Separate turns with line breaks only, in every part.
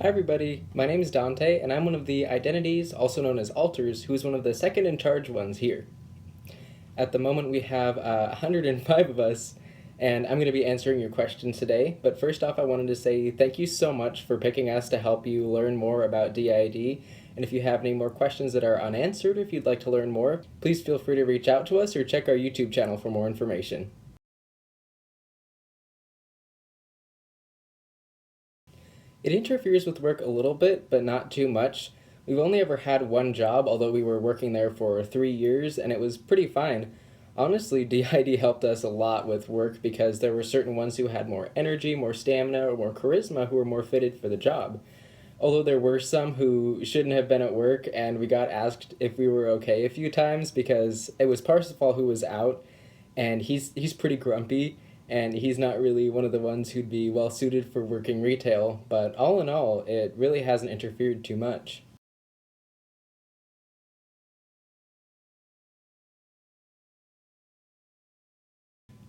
Hi everybody, my name is Dante, and I'm one of the identities, also known as alters, who is one of the second in charge ones here. At the moment we have 105 of us, and I'm going to be answering your questions today. But first off, I wanted to say thank you so much for picking us to help you learn more about D.I.D. And if you have any more questions that are unanswered, if you'd like to learn more, please feel free to reach out to us or check our YouTube channel for more information. It interferes with work a little bit, but not too much. We've only ever had one job, although we were working there for 3 years, and it was pretty fine. Honestly, D.I.D. helped us a lot with work because there were certain ones who had more energy, more stamina, or more charisma who were more fitted for the job. Although there were some who shouldn't have been at work, and we got asked if we were okay a few times because it was Parsifal who was out, and he's pretty grumpy, and he's not really one of the ones who'd be well suited for working retail. But all in all, it really hasn't interfered too much.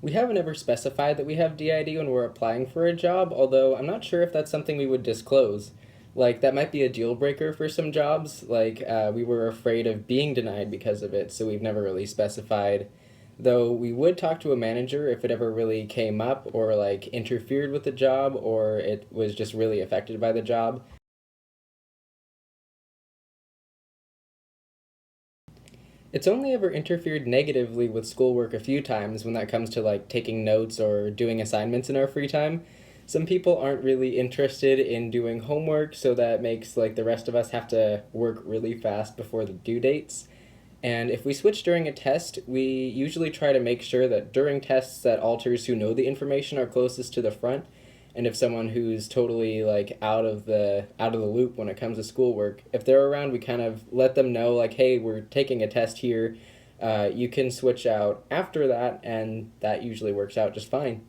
We haven't ever specified that we have D.I.D. when we're applying for a job, although I'm not sure if that's something we would disclose. Like, that might be a deal breaker for some jobs. Like, we were afraid of being denied because of it, so we've never really specified. Though we would talk to a manager if it ever really came up or, like, interfered with the job or it was just really affected by the job. It's only ever interfered negatively with schoolwork a few times when that comes to like taking notes or doing assignments in our free time. Some people aren't really interested in doing homework, so that makes like the rest of us have to work really fast before the due dates. And if we switch during a test, we usually try to make sure that during tests that alters who know the information are closest to the front, and if someone who's totally like out of the loop when it comes to schoolwork, if they're around, we kind of let them know like, hey, we're taking a test here. You can switch out after that, and that usually works out just fine.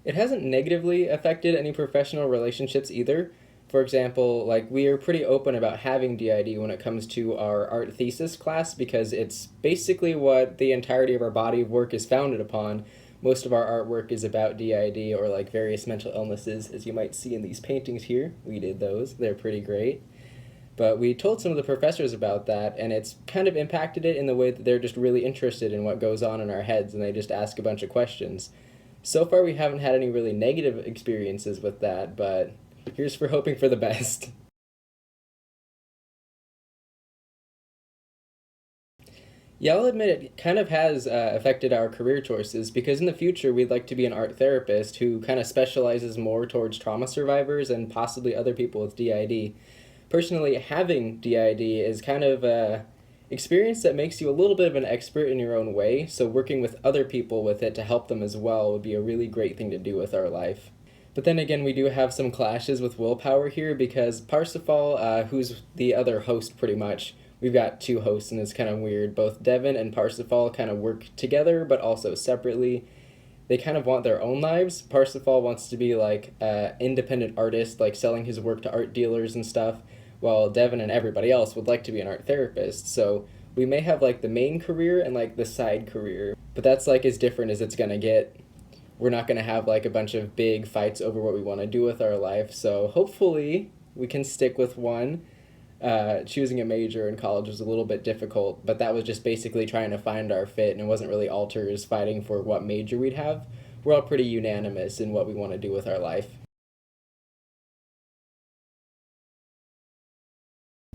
It hasn't negatively affected any professional relationships either. For example, like we are pretty open about having D.I.D. when it comes to our art thesis class because it's basically what the entirety of our body of work is founded upon. Most of our artwork is about D.I.D. or like various mental illnesses, as you might see in these paintings here. We did those, they're pretty great. But we told some of the professors about that, and it's kind of impacted it in the way that they're just really interested in what goes on in our heads, and they just ask a bunch of questions. So far, we haven't had any really negative experiences with that, but here's for hoping for the best. Yeah, I'll admit it kind of has affected our career choices because in the future we'd like to be an art therapist who kind of specializes more towards trauma survivors and possibly other people with DID. Personally, having DID is kind of a experience that makes you a little bit of an expert in your own way, so working with other people with it to help them as well would be a really great thing to do with our life. But then again, we do have some clashes with willpower here because Parsifal, who's the other host pretty much, we've got two hosts and it's kind of weird. Both Devin and Parsifal kind of work together but also separately. They kind of want their own lives. Parsifal wants to be like an independent artist, like selling his work to art dealers and stuff, while Devin and everybody else would like to be an art therapist. So we may have like the main career and like the side career, but that's like as different as it's gonna get. We're not going to have like a bunch of big fights over what we want to do with our life. So hopefully we can stick with one. Choosing a major in college was a little bit difficult, but that was just basically trying to find our fit, and it wasn't really alters fighting for what major we'd have. We're all pretty unanimous in what we want to do with our life.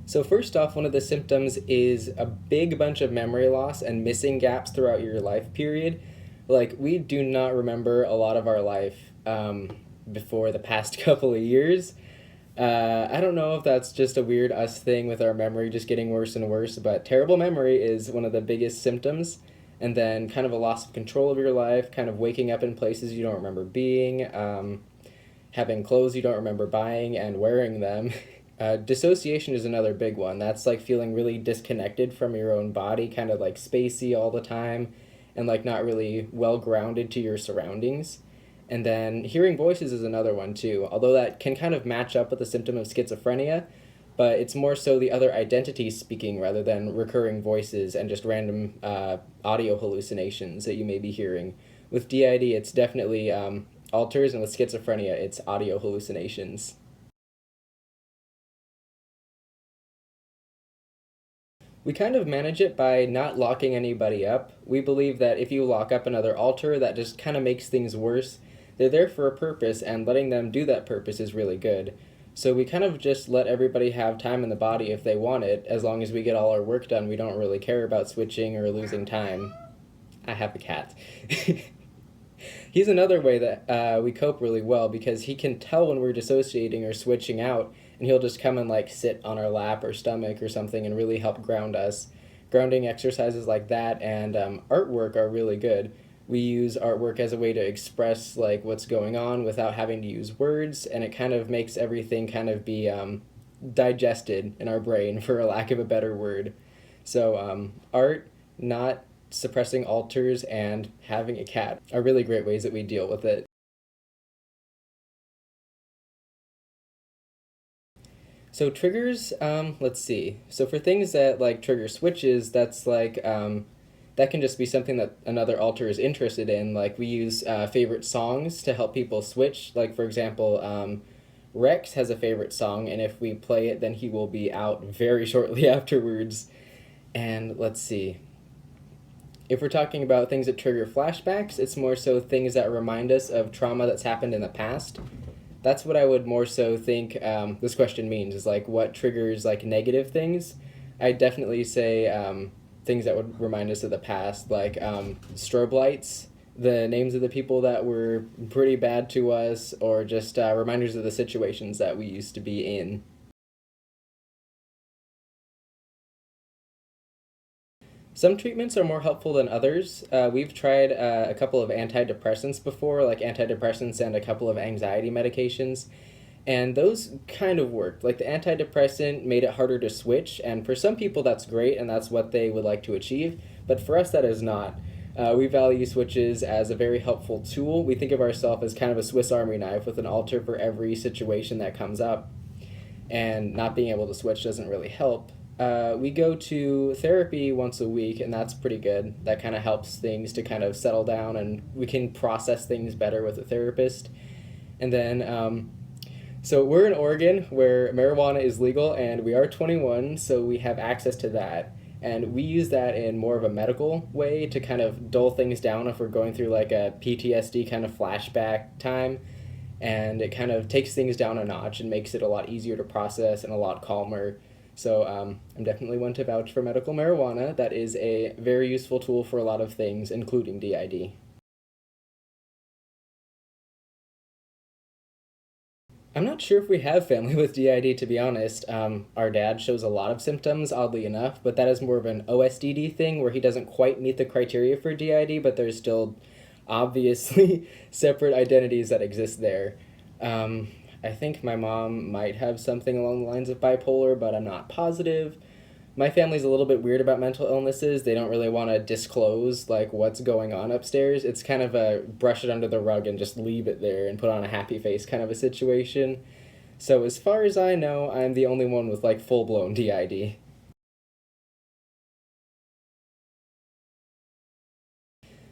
So first off, one of the symptoms is a big bunch of memory loss and missing gaps throughout your life period. Like, we do not remember a lot of our life before the past couple of years. I don't know if that's just a weird us thing with our memory just getting worse and worse, but terrible memory is one of the biggest symptoms. And then kind of a loss of control of your life, kind of waking up in places you don't remember being, having clothes you don't remember buying and wearing them. Dissociation is another big one. That's like feeling really disconnected from your own body, kind of like spacey all the time, and like not really well grounded to your surroundings. And then hearing voices is another one too, although that can kind of match up with the symptom of schizophrenia, but it's more so the other identities speaking rather than recurring voices and just random audio hallucinations that you may be hearing, With DID, it's definitely alters, and with schizophrenia, it's audio hallucinations. We kind of manage it by not locking anybody up. We believe that if you lock up another alter, that just kind of makes things worse. They're there for a purpose, and letting them do that purpose is really good. So we kind of just let everybody have time in the body if they want it. As long as we get all our work done, we don't really care about switching or losing time. I have a cat. He's another way that we cope really well because he can tell when we're dissociating or switching out, and he'll just come and like sit on our lap or stomach or something and really help ground us. Grounding exercises like that and artwork are really good. We use artwork as a way to express like what's going on without having to use words, and it kind of makes everything kind of be digested in our brain, for a lack of a better word. So art, not suppressing alters, and having a cat are really great ways that we deal with it. So triggers, let's see. So for things that like trigger switches, that's like that can just be something that another alter is interested in. Like we use favorite songs to help people switch. Like for example, Rex has a favorite song, and if we play it, then he will be out very shortly afterwards. And let's see. If we're talking about things that trigger flashbacks, it's more so things that remind us of trauma that's happened in the past. That's what I would more so think this question means, is like what triggers like negative things. I definitely say things that would remind us of the past, like strobe lights, the names of the people that were pretty bad to us, or just reminders of the situations that we used to be in. Some treatments are more helpful than others. We've tried a couple of antidepressants before, like antidepressants and a couple of anxiety medications, and those kind of worked. Like the antidepressant made it harder to switch, and for some people that's great and that's what they would like to achieve, but for us that is not. We value switches as a very helpful tool. We think of ourselves as kind of a Swiss Army knife with an alter for every situation that comes up, and not being able to switch doesn't really help. We go to therapy once a week, and that's pretty good. That kind of helps things to kind of settle down, and we can process things better with a therapist. And then, so we're in Oregon where marijuana is legal, and we are 21, so we have access to that. And we use that in more of a medical way to kind of dull things down if we're going through like a PTSD kind of flashback time. And it kind of takes things down a notch and makes it a lot easier to process and a lot calmer. So I'm definitely one to vouch for medical marijuana. That is a very useful tool for a lot of things, including DID. I'm not sure if we have family with DID, to be honest. Our dad shows a lot of symptoms, oddly enough, but that is more of an OSDD thing where he doesn't quite meet the criteria for DID, but there's still obviously separate identities that exist there. Um, I think my mom might have something along the lines of bipolar, but I'm not positive. My family's a little bit weird about mental illnesses. They don't really want to disclose like what's going on upstairs. It's kind of a brush it under the rug and just leave it there and put on a happy face kind of a situation. So as far as I know, I'm the only one with like full-blown DID.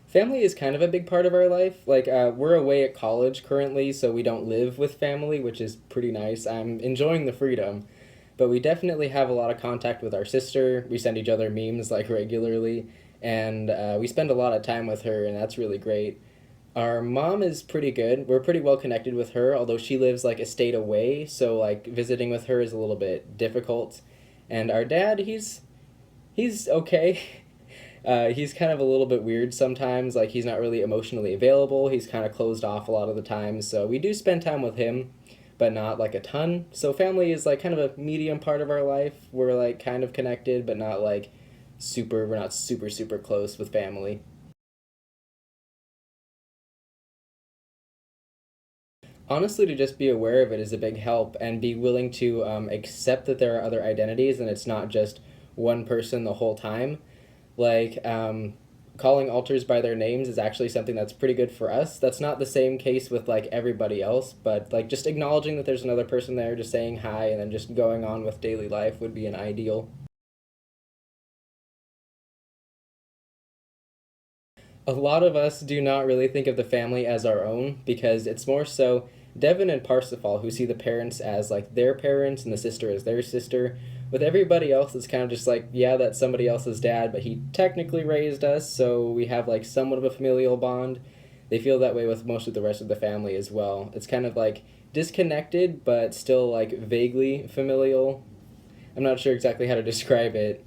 Family is kind of a big part of our life. Like, we're away at college currently, so we don't live with family, which is pretty nice. I'm enjoying the freedom, but we definitely have a lot of contact with our sister. We send each other memes like regularly, and we spend a lot of time with her, and that's really great. Our mom is pretty good. We're pretty well connected with her, although she lives like a state away, so like visiting with her is a little bit difficult. And our dad, he's okay. He's kind of a little bit weird sometimes. Like he's not really emotionally available. He's kind of closed off a lot of the time. So we do spend time with him, but not like a ton. So family is like kind of a medium part of our life. We're like kind of connected, but not like super. We're not super super close with family. Honestly, to just be aware of it is a big help, and be willing to accept that there are other identities and it's not just one person the whole time. Like, calling alters by their names is actually something that's pretty good for us. That's not the same case with like everybody else, but like just acknowledging that there's another person there, just saying hi, and then just going on with daily life would be an ideal. A lot of us do not really think of the family as our own because it's more so Devin and Parsifal who see the parents as like their parents and the sister as their sister. With everybody else, it's kind of just like, yeah, that's somebody else's dad, but he technically raised us, so we have like somewhat of a familial bond. They feel that way with most of the rest of the family as well. It's kind of like disconnected, but still like vaguely familial. I'm not sure exactly how to describe it.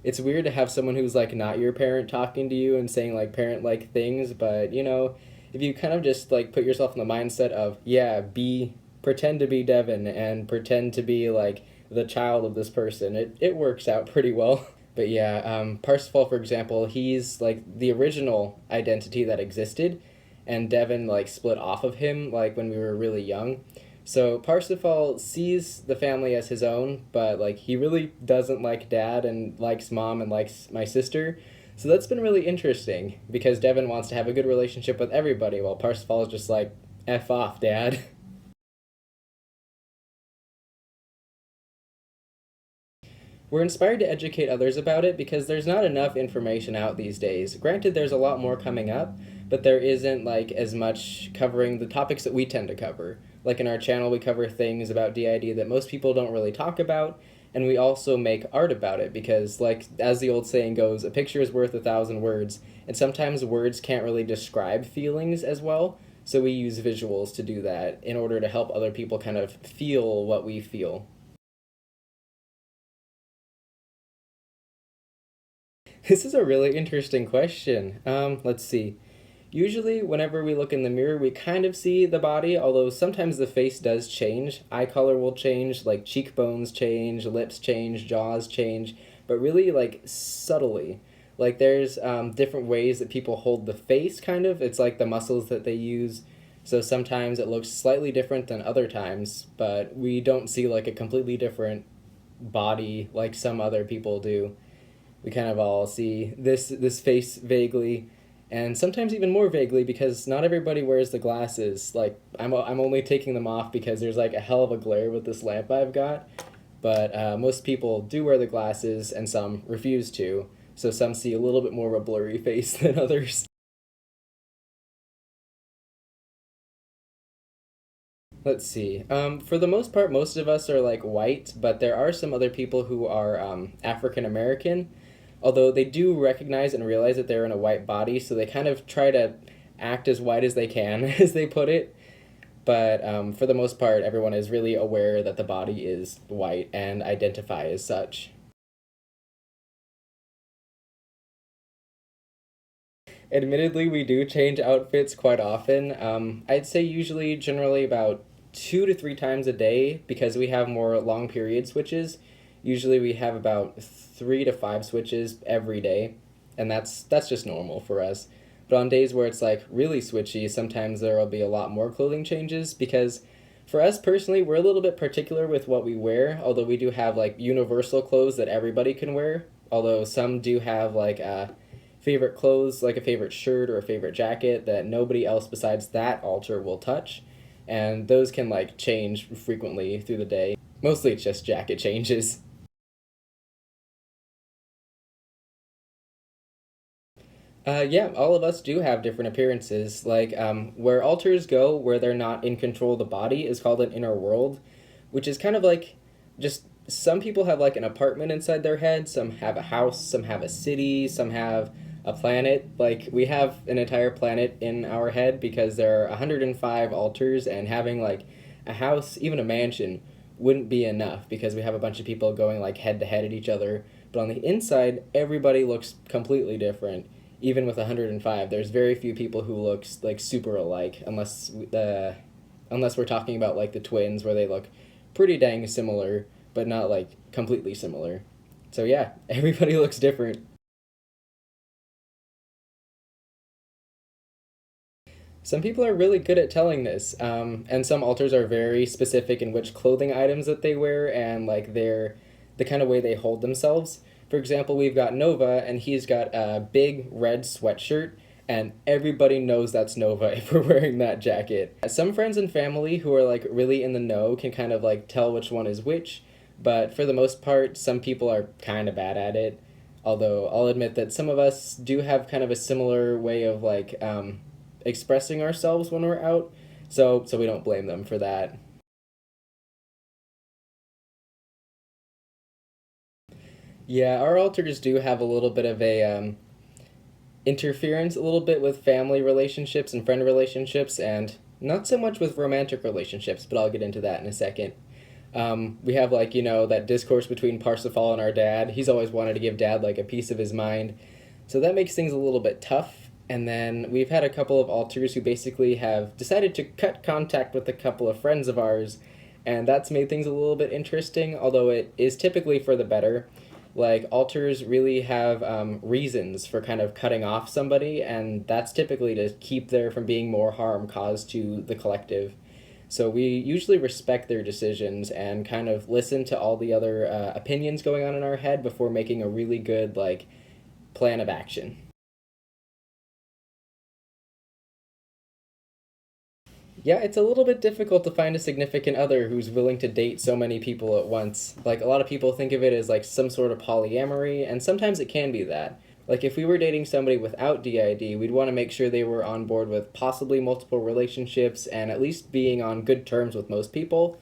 It's weird to have someone who's like not your parent talking to you and saying like parent like things, but if you kind of just like put yourself in the mindset of, yeah, be pretend to be Devin and pretend to be like the child of this person, it works out pretty well. But yeah, Parsifal, for example, he's like the original identity that existed, and Devin like split off of him like when we were really young. So Parsifal sees the family as his own, but like he really doesn't like dad and likes mom and likes my sister. So that's been really interesting because Devin wants to have a good relationship with everybody while Parsifal is just like, F off, dad. We're inspired to educate others about it because there's not enough information out these days. Granted, there's a lot more coming up, but there isn't like as much covering the topics that we tend to cover. Like in our channel, we cover things about D.I.D. that most people don't really talk about, and we also make art about it because, like, as the old saying goes, a picture is worth 1,000 words, and sometimes words can't really describe feelings as well, so we use visuals to do that in order to help other people kind of feel what we feel. This is a really interesting question. Let's see. Usually, whenever we look in the mirror, we kind of see the body, although sometimes the face does change. Eye color will change, like cheekbones change, lips change, jaws change, but really, like, subtly. Like, there's different ways that people hold the face, kind of. It's like the muscles that they use. So sometimes it looks slightly different than other times, but we don't see, like, a completely different body like some other people do. We kind of all see this face vaguely, and sometimes even more vaguely because not everybody wears the glasses. Like I'm only taking them off because there's like a hell of a glare with this lamp I've got, but most people do wear the glasses and some refuse to. So some see a little bit more of a blurry face than others. Let's see. For the most part, most of us are like white, but there are some other people who are African American. Although they do recognize and realize that they're in a white body, so they kind of try to act as white as they can, as they put it. But for the most part, everyone is really aware that the body is white and identify as such. Admittedly, we do change outfits quite often. I'd say usually, generally about 2 to 3 times a day because we have more long period switches. Usually, we have about 3 to 5 switches every day, and that's just normal for us. But on days where it's like really switchy, sometimes there will be a lot more clothing changes because for us personally, we're a little bit particular with what we wear, although we do have like universal clothes that everybody can wear. Although some do have like favorite clothes, like a favorite shirt or a favorite jacket that nobody else besides that altar will touch. And those can like change frequently through the day. Mostly it's just jacket changes. Yeah, all of us do have different appearances. Like, where altars go, where they're not in control of the body, is called an inner world, which is kind of like just some people have like an apartment inside their head, some have a house, some have a city, some have a planet. Like, we have an entire planet in our head because there are 105 altars, and having like a house, even a mansion, wouldn't be enough because we have a bunch of people going like head to head at each other. But on the inside, everybody looks completely different even with 105, there's very few people who look like super alike, unless we're talking about like the twins, where they look pretty dang similar, but not like completely similar. So yeah, everybody looks different. Some people are really good at telling this, and some alters are very specific in which clothing items that they wear and like the kind of way they hold themselves. For example, we've got Nova, and he's got a big red sweatshirt, and everybody knows that's Nova if we're wearing that jacket. Some friends and family who are like really in the know can kind of like tell which one is which, but for the most part, some people are kind of bad at it. Although I'll admit that some of us do have kind of a similar way of like expressing ourselves when we're out, so we don't blame them for that. Yeah, our alters do have a little bit of a interference, a little bit with family relationships and friend relationships, and not so much with romantic relationships, but I'll get into that in a second. We have like that discourse between Parsifal and our dad. He's always wanted to give dad like a piece of his mind, so that makes things a little bit tough. And then we've had a couple of alters who basically have decided to cut contact with a couple of friends of ours, and that's made things a little bit interesting. Although it is typically for the better. Like alters really have reasons for kind of cutting off somebody, and that's typically to keep there from being more harm caused to the collective. So we usually respect their decisions and kind of listen to all the other opinions going on in our head before making a really good like plan of action. Yeah, it's a little bit difficult to find a significant other who's willing to date so many people at once. Like, a lot of people think of it as like some sort of polyamory, and sometimes it can be that. Like, if we were dating somebody without DID, we'd want to make sure they were on board with possibly multiple relationships and at least being on good terms with most people.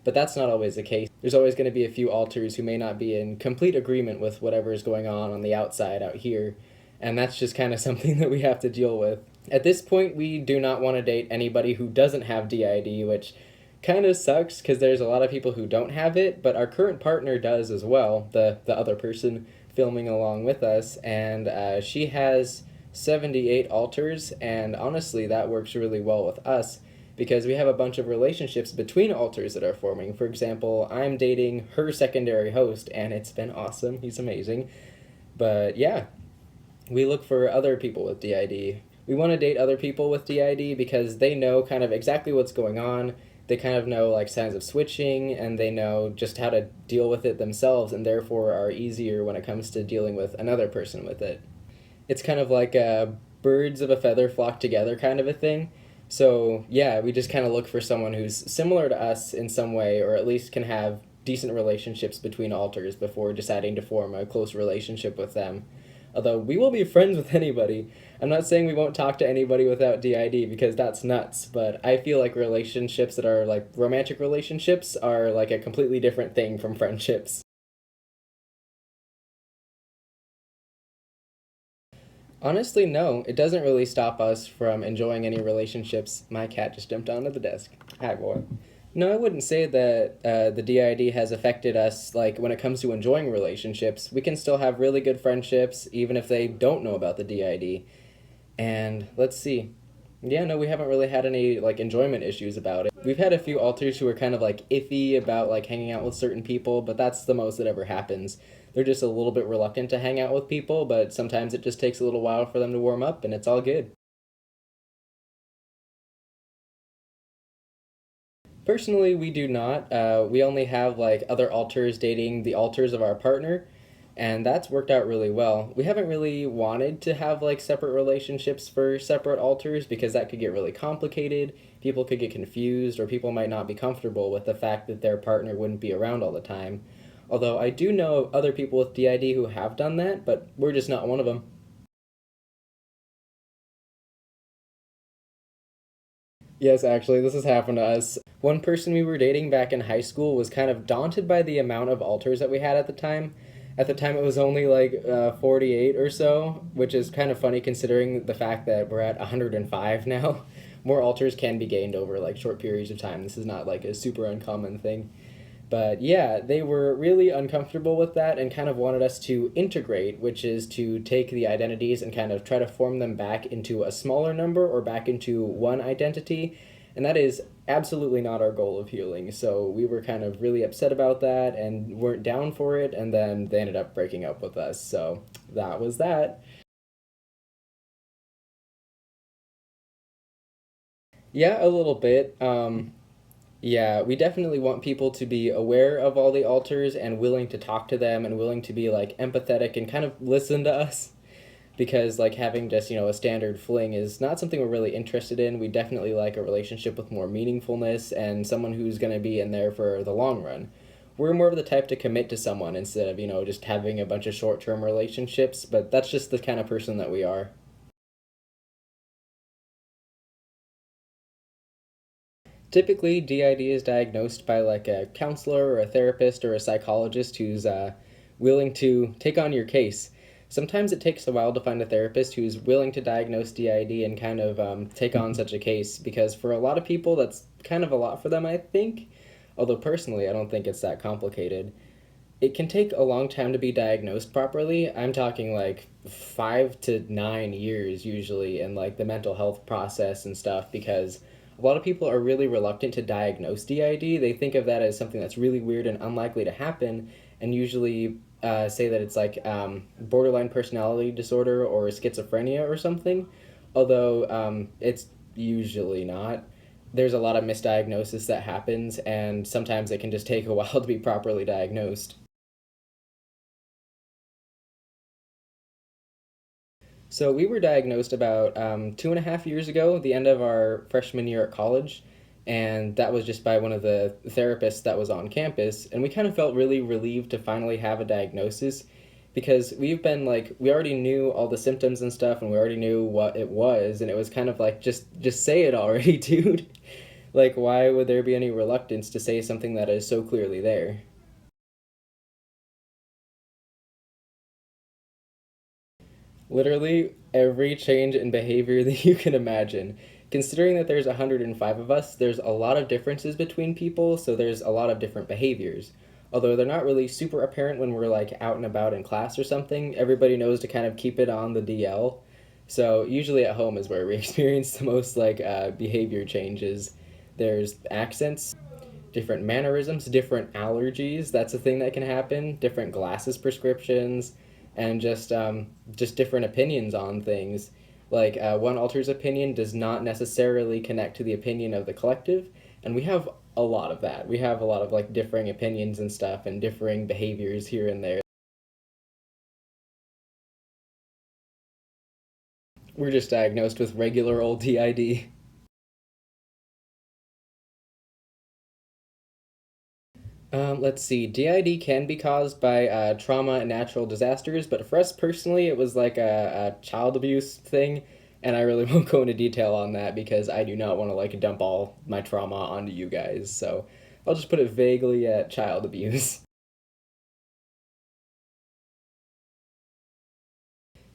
But that's not always the case. There's always going to be a few alters who may not be in complete agreement with whatever is going on the outside out here. And that's just kind of something that we have to deal with. At this point, we do not want to date anybody who doesn't have DID, which kind of sucks because there's a lot of people who don't have it, but our current partner does as well, the other person filming along with us, and she has 78 alters, and honestly, that works really well with us because we have a bunch of relationships between alters that are forming. For example, I'm dating her secondary host, and it's been awesome. He's amazing. But yeah, we look for other people with DID. We want to date other people with DID because they know kind of exactly what's going on. They kind of know like signs of switching, and they know just how to deal with it themselves, and therefore are easier when it comes to dealing with another person with it. It's kind of like birds of a feather flock together kind of a thing. So yeah, we just kind of look for someone who's similar to us in some way, or at least can have decent relationships between alters before deciding to form a close relationship with them. Although we will be friends with anybody. I'm not saying we won't talk to anybody without DID because that's nuts, but I feel like relationships that are like romantic relationships are like a completely different thing from friendships. Honestly, no. It doesn't really stop us from enjoying any relationships. My cat just jumped onto the desk. Hi, boy. No, I wouldn't say that the DID has affected us, like, when it comes to enjoying relationships. We can still have really good friendships, even if they don't know about the DID. And let's see. Yeah, no, we haven't really had any, like, enjoyment issues about it. We've had a few alters who are kind of, like, iffy about, like, hanging out with certain people, but that's the most that ever happens. They're just a little bit reluctant to hang out with people, but sometimes it just takes a little while for them to warm up, and it's all good. Personally, we do not. We only have like other alters dating the alters of our partner, and that's worked out really well. We haven't really wanted to have like separate relationships for separate alters because that could get really complicated. People could get confused, or people might not be comfortable with the fact that their partner wouldn't be around all the time. Although I do know of other people with DID who have done that, but we're just not one of them. Yes, actually, this has happened to us. One person we were dating back in high school was kind of daunted by the amount of alters that we had at the time. At the time, it was only like 48 or so, which is kind of funny considering the fact that we're at 105 now. More alters can be gained over like short periods of time. This is not like a super uncommon thing. But yeah, they were really uncomfortable with that and kind of wanted us to integrate, which is to take the identities and kind of try to form them back into a smaller number or back into one identity. And that is absolutely not our goal of healing. So we were kind of really upset about that and weren't down for it. And then they ended up breaking up with us. So that was that. Yeah, a little bit. Yeah, we definitely want people to be aware of all the alters and willing to talk to them and willing to be like empathetic and kind of listen to us because like having just, a standard fling is not something we're really interested in. We definitely like a relationship with more meaningfulness and someone who's going to be in there for the long run. we're more of the type to commit to someone instead of, just having a bunch of short-term relationships, but that's just the kind of person that we are. Typically, DID is diagnosed by like a counselor or a therapist or a psychologist who's willing to take on your case. Sometimes it takes a while to find a therapist who's willing to diagnose DID and kind of take on such a case, because for a lot of people, that's kind of a lot for them, I think. Although personally, I don't think it's that complicated. It can take a long time to be diagnosed properly. I'm talking like 5 to 9 years usually in like the mental health process and stuff, because a lot of people are really reluctant to diagnose DID. They think of that as something that's really weird and unlikely to happen, and usually say that it's like borderline personality disorder or schizophrenia or something, although it's usually not. There's a lot of misdiagnosis that happens, and sometimes it can just take a while to be properly diagnosed. So we were diagnosed about 2.5 years ago, the end of our freshman year at college, and that was just by one of the therapists that was on campus. And we kind of felt really relieved to finally have a diagnosis, because we've been like, we already knew all the symptoms and stuff, and we already knew what it was, and it was kind of like, just say it already, dude. Like, why would there be any reluctance to say something that is so clearly there? Literally every change in behavior that you can imagine. Considering that there's 105 of us, there's a lot of differences between people, so there's a lot of different behaviors. Although they're not really super apparent when we're like out and about in class or something, everybody knows to kind of keep it on the DL. So usually at home is where we experience the most like behavior changes. There's accents, different mannerisms, different allergies. That's a thing that can happen. Different glasses prescriptions, and just different opinions on things. Like one alter's opinion does not necessarily connect to the opinion of the collective, and we have a lot of that. We have a lot of like differing opinions and stuff, and differing behaviors here and there. We're just diagnosed with regular old DID. Let's see. DID can be caused by trauma and natural disasters, but for us personally, it was like a child abuse thing, and I really won't go into detail on that because I do not want to like dump all my trauma onto you guys. So I'll just put it vaguely at child abuse.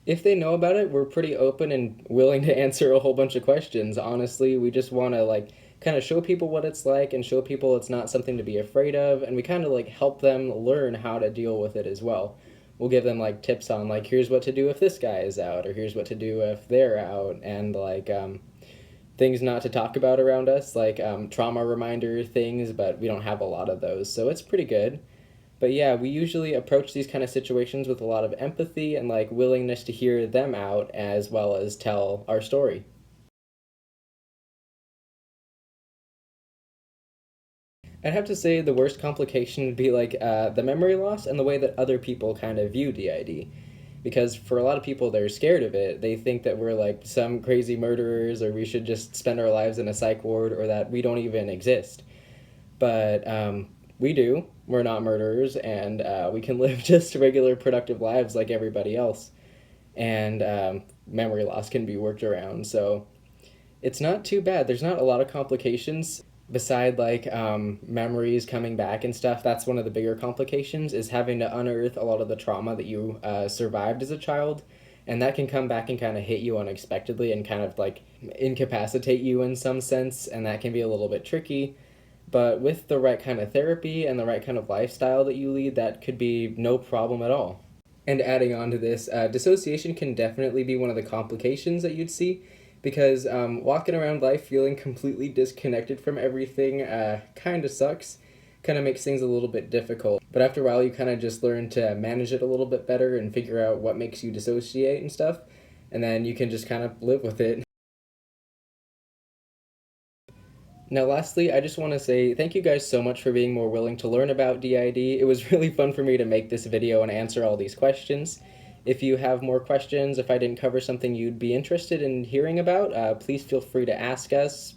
If they know about it, we're pretty open and willing to answer a whole bunch of questions. Honestly, we just want to like kind of show people what it's like and show people it's not something to be afraid of, and we kind of like help them learn how to deal with it as well. We'll give them like tips on like, here's what to do if this guy is out, or here's what to do if they're out, and like things not to talk about around us, like trauma reminder things, but we don't have a lot of those, so it's pretty good. But yeah, we usually approach these kind of situations with a lot of empathy and like willingness to hear them out as well as tell our story. I'd have to say the worst complication would be like the memory loss and the way that other people kind of view DID. Because for a lot of people, they're scared of it. They think that we're like some crazy murderers, or we should just spend our lives in a psych ward, or that we don't even exist. But we do. We're not murderers, and we can live just regular, productive lives like everybody else. And memory loss can be worked around. So it's not too bad. There's not a lot of complications beside like memories coming back and stuff. That's one of the bigger complications, is having to unearth a lot of the trauma that you survived as a child, and that can come back and kind of hit you unexpectedly and kind of like incapacitate you in some sense, and that can be a little bit tricky. But with the right kind of therapy and the right kind of lifestyle that you lead, that could be no problem at all. And adding on to this, dissociation can definitely be one of the complications that you'd see, because walking around life feeling completely disconnected from everything kind of sucks, kind of makes things a little bit difficult. But after a while, you kind of just learn to manage it a little bit better and figure out what makes you dissociate and stuff, and then you can just kind of live with it. Now, lastly, I just want to say thank you guys so much for being more willing to learn about DID. It was really fun for me to make this video and answer all these questions. If you have more questions, if I didn't cover something you'd be interested in hearing about, please feel free to ask us.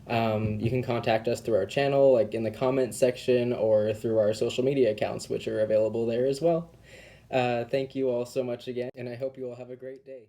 You can contact us through our channel, like in the comments section, or through our social media accounts, which are available there as well. Thank you all so much again, and I hope you all have a great day.